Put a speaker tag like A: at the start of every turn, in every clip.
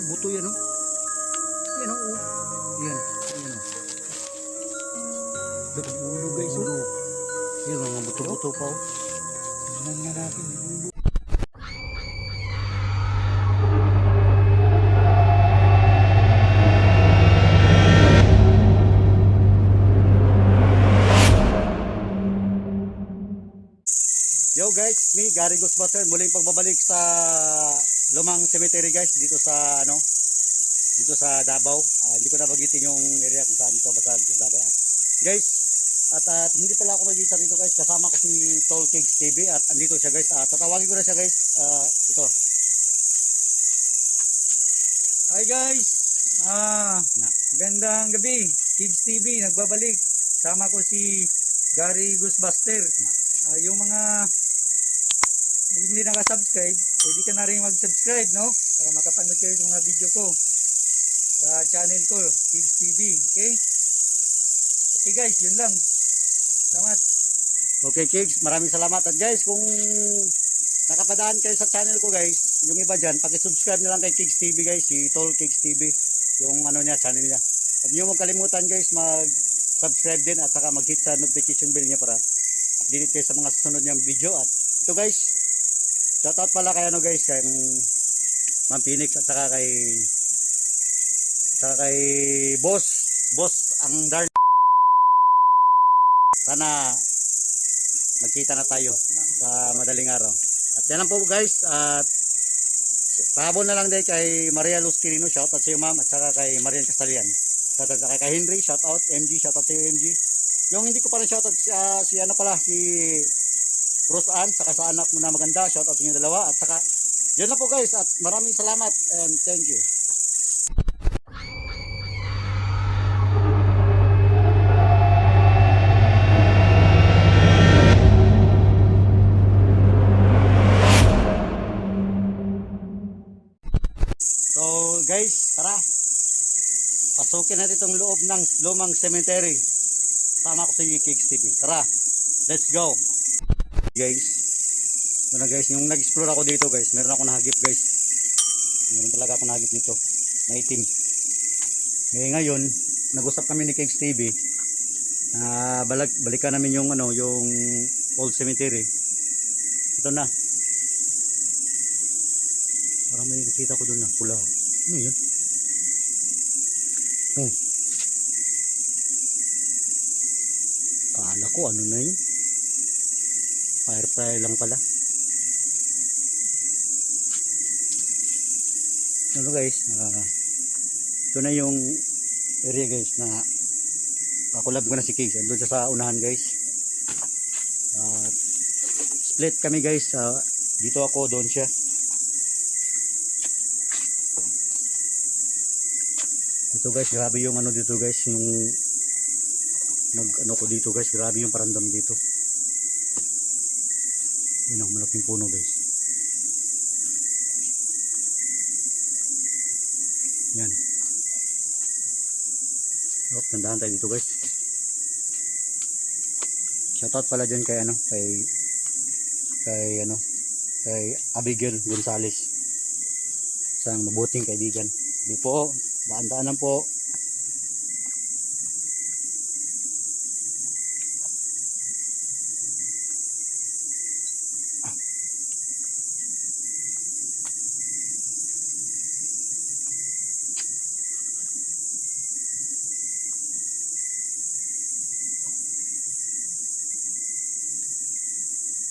A: buto yan, oh. Yan, oh. Yan. Yan, oh. Ulo, guys, oh. Yan, mga buto-buto pa, oh. Tignan nga natin, ulo. Yo guys, me Gary Ghostbuster, muling pagbabalik sa lumang cemetery guys dito sa dito sa Davao. Hindi ko nabagitin yung area kung saan ito, basta sa Davao. Guys, at hindi pala ako mag-isa dito guys, kasama ko si Tall Cakes TV at andito siya guys. Tatawagin ko na siya guys. Ito. Hi guys. Gandang gabi. Kids TV nagbabalik. Sama ko si Gary Ghostbuster. Yung mga hindi naka-subscribe, pwede ka na rin mag-subscribe, no? Para makapanood kayo sa mga video ko sa channel ko, Kids TV, okay? Okay guys, yun lang. Salamat. Okay Kids, maraming salamat. At guys, kung nakapadaan kayo sa channel ko guys, yung iba dyan, pakisubscribe na lang kay Kids TV guys, si Tall Kids TV, yung channel niya. At nyo huwag kalimutan guys, mag-subscribe din at saka mag-hit sa notification bell niya para update kayo sa mga susunod niyang video. At ito guys, shoutout pala kay guys, kay Ma'am Phoenix at saka kay boss ang darn. Sana magkita na tayo sa madaling araw. At yan lang po guys, at pahabol na lang din kay Maria Luz Quirino, shoutout sa iyo ma'am, at saka kay Marian Castalian, shoutout sa kay Henry, shoutout MG, shoutout sa iyo MG. Yung hindi ko pa rin shoutout si Rose Ann, saka sa anak mo na maganda, shoutout sa inyo dalawa. At saka, yun na po guys, at maraming salamat and thank you. So guys, tara, pasukin natin itong loob ng lumang cemetery. Sama ko sa Kids TV. Tara, let's go. Guys, guys, yung nag-explore ako dito guys, meron ako nahagip guys. Meron talaga ako nahagip dito na itim. Ngayon, nag-usap kami ni Kids TV na balikan namin yung yung old cemetery. Ito na. Parang may nakita ko doon na pula. Ano yun? Kala ko ano na yun? Firefly lang pala. Ano guys, ito na yung area guys na kakulab ko na si Case. Andun siya sa unahan guys. Split kami guys. Dito ako, doon siya. Ito guys, grabe yung dito guys, yung ko dito guys, grabe yung paramdam dito. Yan ang malaking puno guys. Yan. Tandaan tayo dito guys. Shoutout pala dyan kay kay Abigail Gonzales. Isang mabuting kaibigan. Sabi po, daan-daanan po.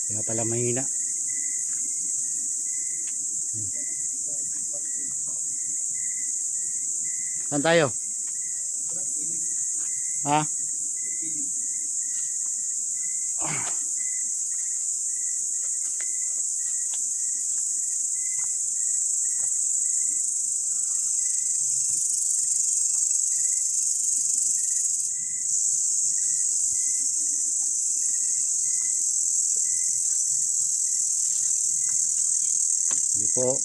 A: Kaya pala mahina. Saan tayo? Ha? Hindi po.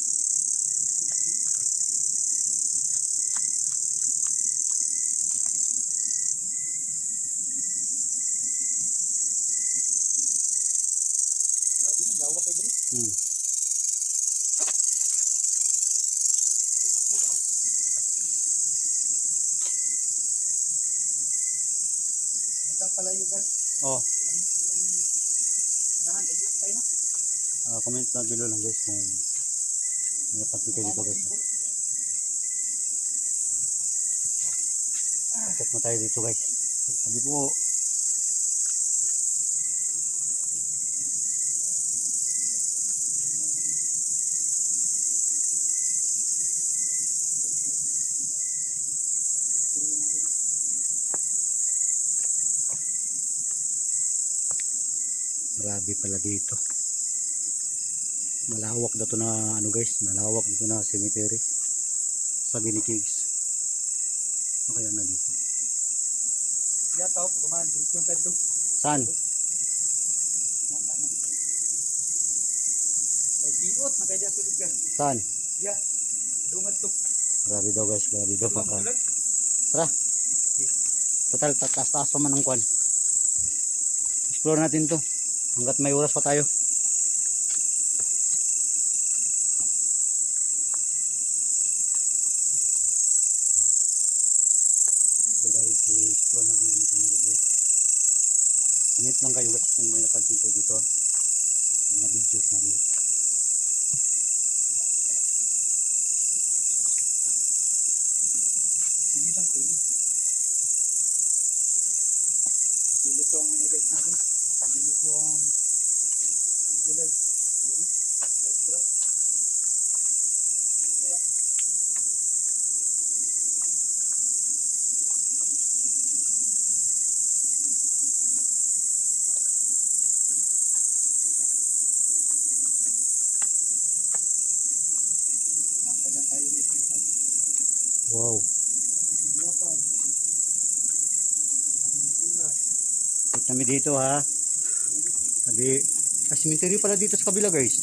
A: napalayo ka.
B: Oh,
A: Dahan, edit kayo na.
B: comment na below lang guys kung napansin kayo dito guys. Check mo tayo dito guys. Sabi po, grabe pala dito. Malawak na to na ano guys, malawak dito na cemetery. Sabi ni Kigs. Ano kaya na dito?
A: Yata, pagkaman, dito yung kadto.
B: Saan?
A: Ay, tiot, nakaya sulog ka.
B: Saan?
A: Ya, dungat to.
B: Grabe daw guys, grabe daw pagka.
A: Mamulat.
B: Tara. Total, tatas-taas pa man ang kwan. Explore natin to. Hanggat may oras pa tayo. So guys, i-explore natin natin ito guys. Comment lang kayo guys kung may napansin kayo dito. Mga videos namin.
A: Hindi lang pili. Pili ko ang nilagay natin. Pili ko ang nilagay.
B: Wow. Wait kami dito ha. Sabi, cemetery pala dito sa kabila guys.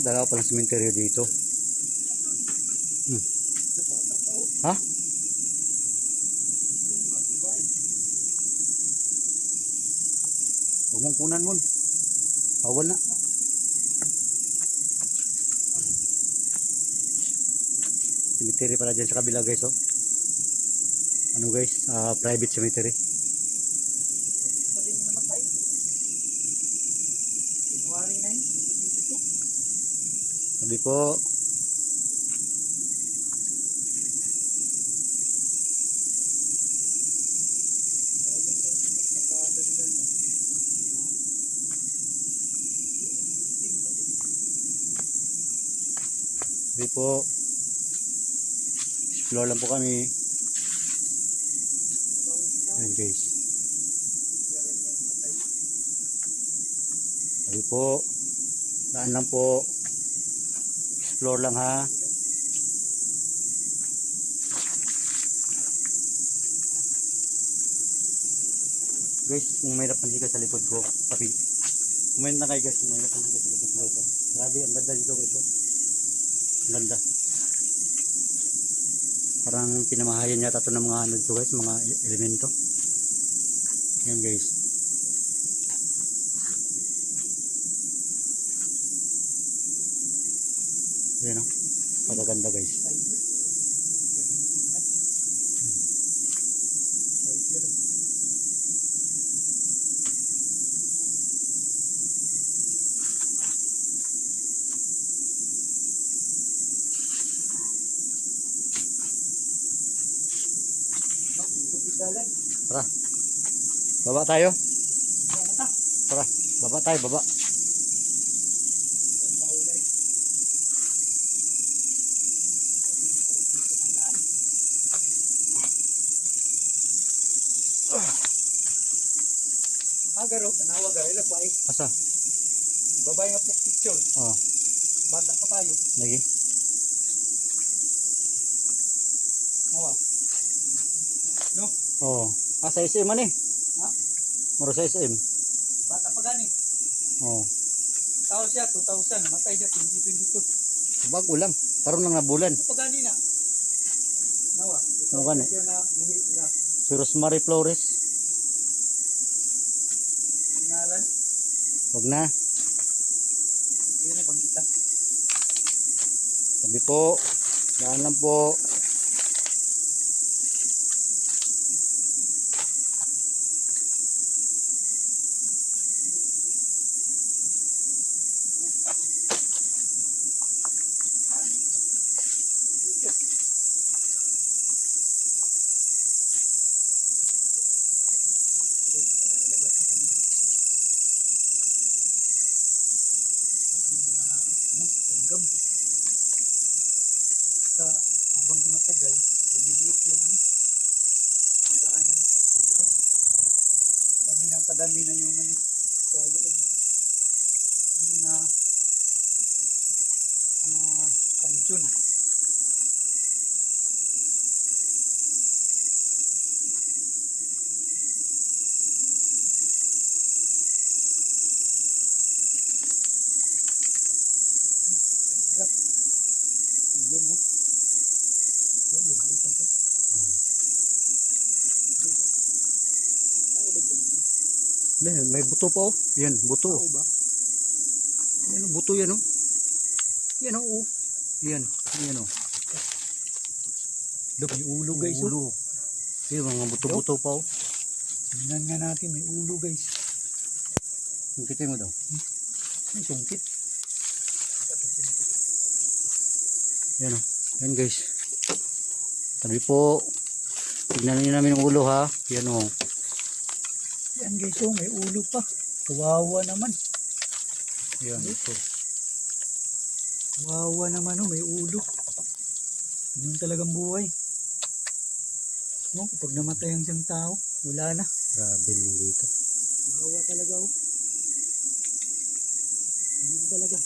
B: Dalawa palang cemetery dito. Ha? Huwag mong kunan mo. Bawal na. Cemetery pala dyan sa kabila guys oh. Ano guys? Private cemetery.
A: Pwede nyo namatay. January 9, 2022.
B: Sabi po, sabi po, explore lang po kami. Ayan guys. Sabi po, daan lang po. Explore lang ha. Guys, kung may napansin ka sa likod ko, comment na kayo guys kung may napansin ka sa likod ko. Grabe, ang ganda dito guys. Ang ganda. Parang pinamahayan yata ito ng mga ano dito guys, mga elemento. Yan guys. Yan o. Pagaganda guys. Tara. Baba tayo. Tara. Baba tayo, baba.
A: Agaro, tanawag garo. Ila po ay
B: Asa?
A: babae nga po picture.
B: Oh,
A: Bata pa kayo.
B: lagi.
A: Nawa. No?
B: Oh. Sa SM man eh.
A: Ha?
B: Muro sa SM.
A: Bata pa gani.
B: Oh.
A: Tao siya, 2000. Matay siya, 2022.
B: Bago lang. Karon lang na bulan.
A: Ito pa gani na. Nawa.
B: Ano gani?
A: Siya na buhi ira.
B: Si Rosemary Flores.
A: Tingalan.
B: Wag na.
A: Iyan na banggita.
B: Sabi po, daan lang po.
A: Langgam. Sa habang tumatagal, lumiliit yung ano, daanan. Kadami na yung ano, sa loob. Yung mga kanchun. Hirap. Yun, no? So, bulitan ko. Naulag yan.
B: May buto pa oh. Yan, buto.
A: Tao ba?
B: Yan oh, buto yan oh. Yan oh. Yan, yan oh.
A: Dok, may ulo guys.
B: Ulo. Yan, mga buto-buto pa oh.
A: Tingnan nga natin, may ulo guys.
B: Sungkitin mo daw.
A: May sungkit.
B: Yan oh. Yan guys. Sabi po, tignan nyo namin yung ulo ha. Yan oh.
A: Yan guys, oh, may ulo pa. Kawawa naman.
B: Yan ito.
A: Kawawa naman, oh, may ulo. Yun talagang buhay. No, kapag namatay ang isang tao, wala na.
B: Grabe naman dito.
A: Kawawa talaga, oh. Yun talaga.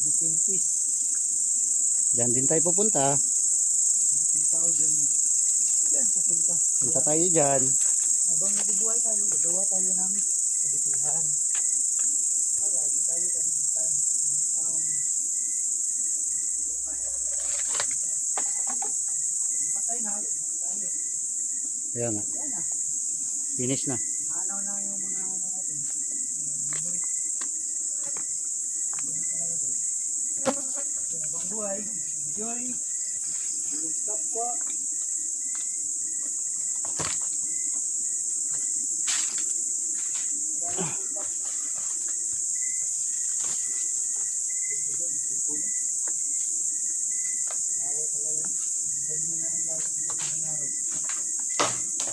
A: Bitin fish.
B: Diyan din tayo pupunta.
A: Ang tao dyan. Yan, pupunta.
B: Punta tayo dyan.
A: Habang nabubuhay tayo, gagawa tayo namin kabutihan. Para di tayo kalimutan. Ang taong namatay na, tayo.
B: Ayan nga.
A: Yan na.
B: Finish na.
A: Hanaw na yung mga ano natin. Memory. Yan talaga guys. Yan, habang buhay, enjoy. Bulog kapwa.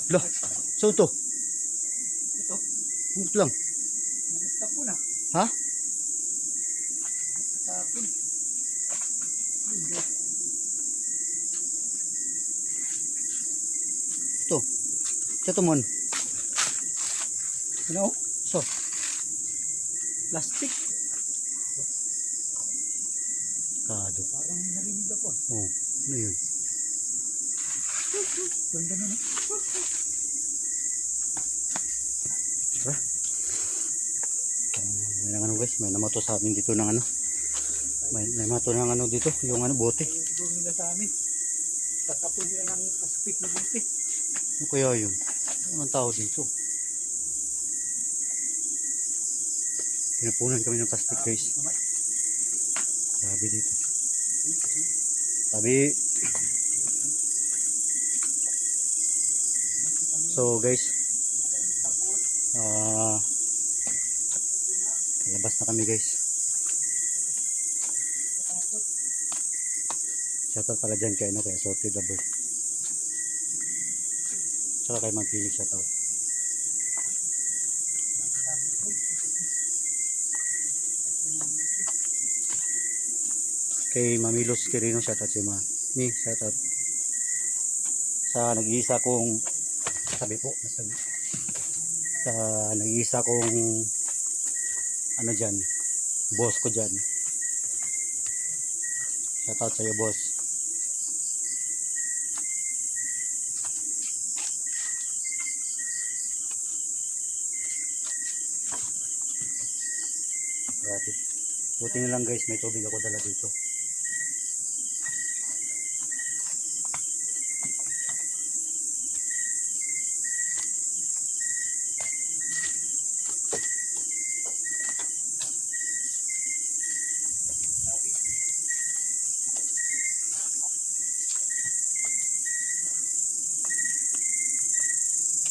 B: Loh, so to.
A: Ito,
B: Humot lang.
A: nagtapon na.
B: Ha?
A: Nagtapon. Yun, guys.
B: To. Sa tumon.
A: Ano?
B: So,
A: Plastic.
B: kado.
A: Parang may narinig ako.
B: Oh, ano yun?
A: Ganda na, no?
B: Tara. May nang ano guys, may namato sa amin dito ng ano. May namato ng ano dito, yung ano bote.
A: Ayaw siguro nila sa amin. Tatapon nila ng aspik na buntik.
B: Ano kaya yun? Ano ang tao dito? Pinapunan kami ng plastic guys. Grabe dito. Tabi. So guys, labas na kami guys. Shoutout pala dyan kay ano, kay Sorted the Bird. Tsaka kay Magpilig shoutout. Kay Mamilos Quirino shoutout si Mami, shoutout. Sa nag-iisa kong sabi po, sa nag-iisa kong ano dyan, boss ko dyan. Shoutout sa iyo boss. Grabe. Buti na lang guys, may tubig ako dala dito.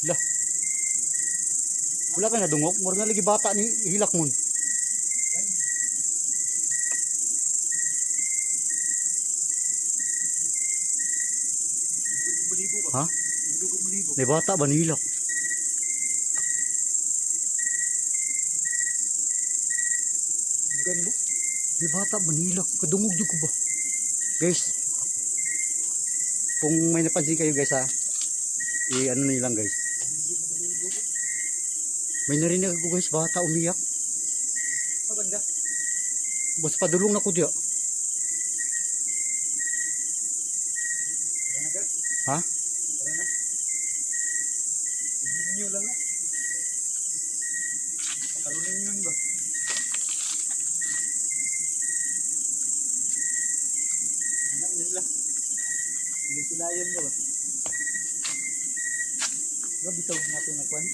B: Lah. Wala ka na dungog, mura na lagi bata ni hilak mo. Ha?
A: Dugo mo libo.
B: May bata ba nilak?
A: Gan mo.
B: May bata ba nilak? Kadungog jud ko ba? Guys, kung may napansin kayo guys ha, ano nilang guys. May narinig ako guys, bata umiyak.
A: Sa banda.
B: Basta padulong na ko diya.
A: Tara na gan.
B: Ha?
A: Tara na. Inyo lang na. Karunin yun ba? Anak nila. Hindi sila yun ba? Diba bitaw na ito na kwan?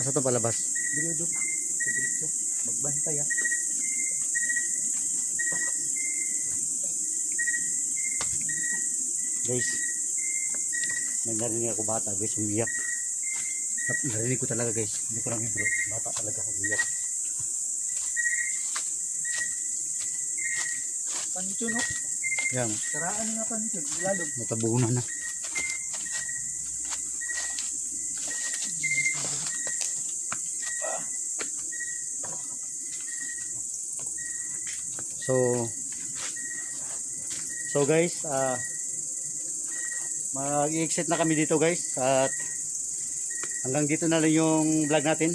B: Asa to palabas?
A: Diretso. Diretso. Magbantay ah.
B: Guys, may narinig ako bata guys, umiyak. Narinig ko talaga guys, hindi ko lang bro, bata talaga umiyak.
A: Pancho no?
B: Yan,
A: Karaan nga pancho. Lalog.
B: natabunan na. So guys, mag-exit na kami dito guys at hanggang dito na lang yung vlog natin.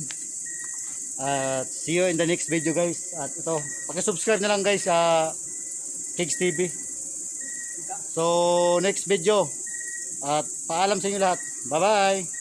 B: At see you in the next video guys. At ito, paki-subscribe na lang guys sa Kigs TV. So next video. At paalam sa inyo lahat. Bye bye.